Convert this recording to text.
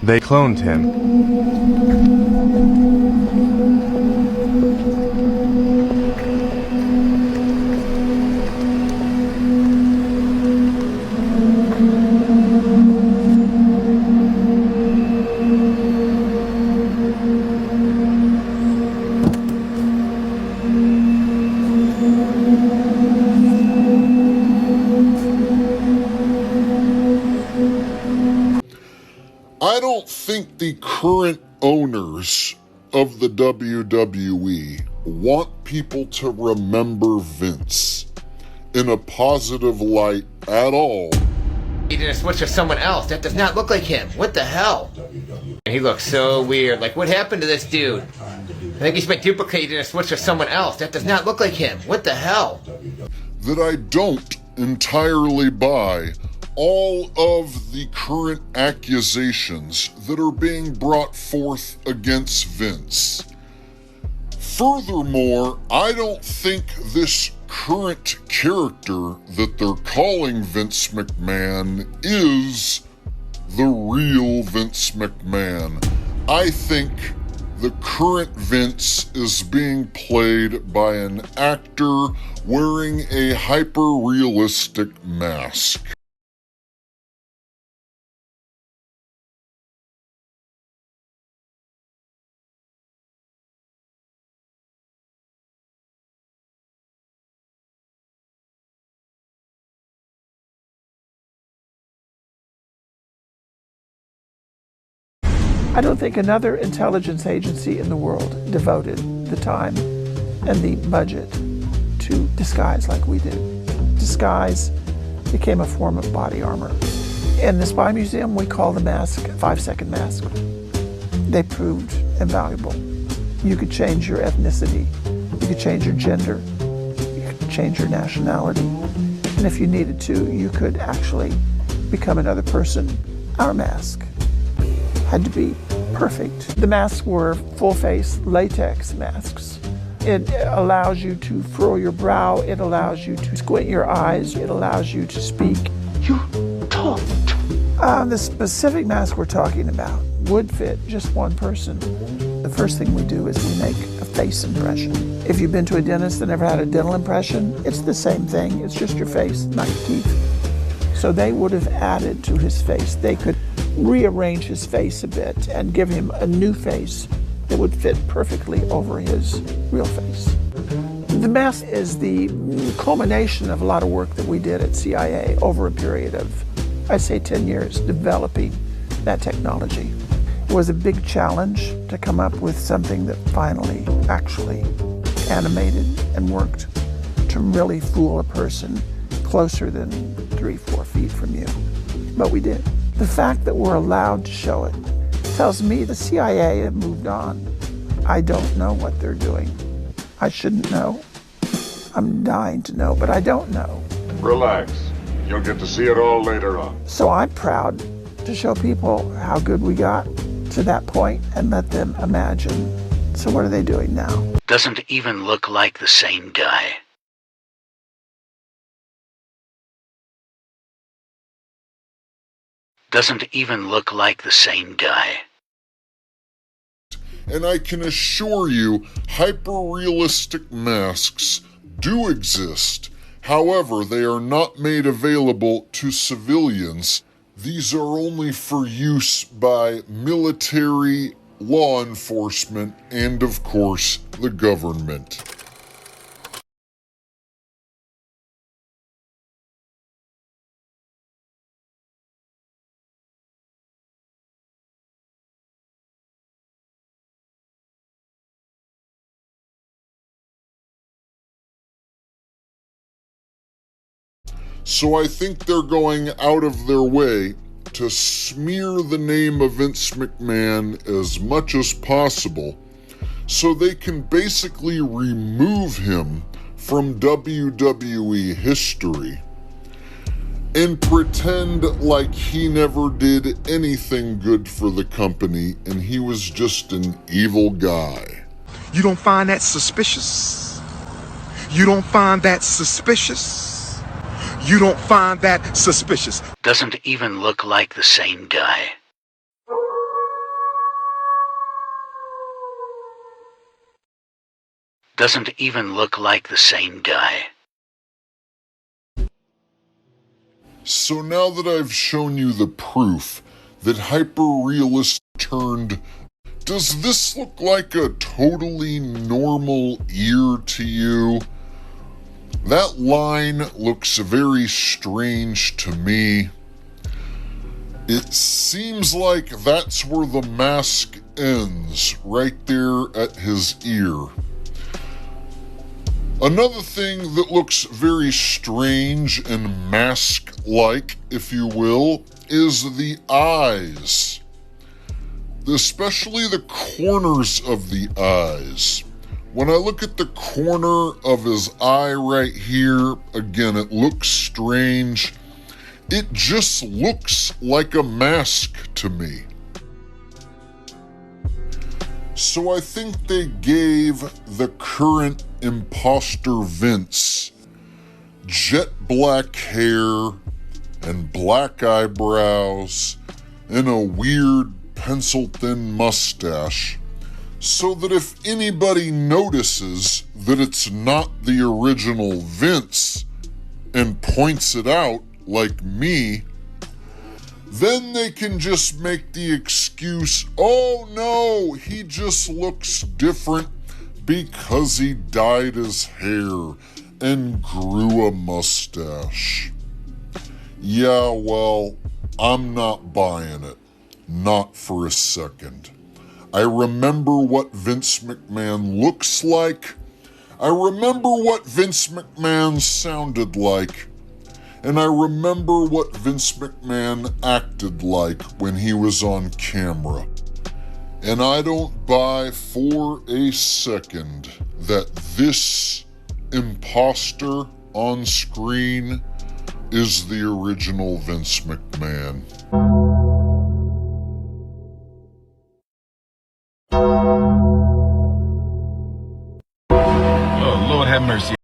They cloned him. I don't think the current owners of the WWE want people to remember Vince in a positive light at all. He did a switch with someone else. That does not look like him. What the hell? He looks so weird. Like, what happened to this dude? I think he's been duplicated in a switch with someone else. That does not look like him. What the hell? That I don't entirely buy all of the current accusations that are being brought forth against Vince. Furthermore, I don't think this current character that they're calling Vince McMahon is the real Vince McMahon. I think the current Vince is being played by an actor wearing a hyper-realistic mask. I don't think another intelligence agency in the world devoted the time and the budget to disguise like we did. Disguise became a form of body armor. In the Spy Museum, we call the mask a 5-second mask. They proved invaluable. You could change your ethnicity, you could change your gender, you could change your nationality, and if you needed to, you could actually become another person. Our mask had to be perfect. The masks were full-face latex masks. It allows you to furrow your brow, it allows you to squint your eyes, it allows you to speak. You talked. The specific mask we're talking about would fit just one person. The first thing we do is we make a face impression. If you've been to a dentist and never had a dental impression, it's the same thing, it's just your face, not your teeth. So they would have added to his face. They could rearrange his face a bit and give him a new face that would fit perfectly over his real face. The mask is the culmination of a lot of work that we did at CIA over a period of, I'd say 10 years, developing that technology. It was a big challenge to come up with something that finally actually animated and worked to really fool a person closer than 3-4 feet from you. But we did. The fact that we're allowed to show it tells me the CIA have moved on. I don't know what they're doing. I shouldn't know. I'm dying to know, but I don't know. Relax. You'll get to see it all later on. So I'm proud to show people how good we got to that point and let them imagine. So what are they doing now? Doesn't even look like the same guy. Doesn't even look like the same guy. And I can assure you, hyper-realistic masks do exist. However, they are not made available to civilians. These are only for use by military, law enforcement, and of course, the government. So I think they're going out of their way to smear the name of Vince McMahon as much as possible so they can basically remove him from WWE history and pretend like he never did anything good for the company and he was just an evil guy. You don't find that suspicious? You don't find that suspicious? You don't find that suspicious? Doesn't even look like the same guy. doesn't even look like the same guy. So now that I've shown you the proof that hyper-realist turned, does this look like a totally normal ear to you? That line looks very strange to me. It seems like that's where the mask ends, right there at his ear. Another thing that looks very strange and mask-like, if you will, is the eyes. Especially the corners of the eyes. When I look at the corner of his eye right here, again, it looks strange. It just looks like a mask to me. So I think they gave the current imposter Vince jet black hair and black eyebrows and a weird pencil-thin mustache, so that if anybody notices that it's not the original Vince and points it out, like me, then they can just make the excuse, oh no, he just looks different because he dyed his hair and grew a mustache. Yeah, well, I'm not buying it. Not for a second. I remember what Vince McMahon looks like. I remember what Vince McMahon sounded like. And I remember what Vince McMahon acted like when he was on camera. And I don't buy for a second that this imposter on screen is the original Vince McMahon. Oh, Lord have mercy.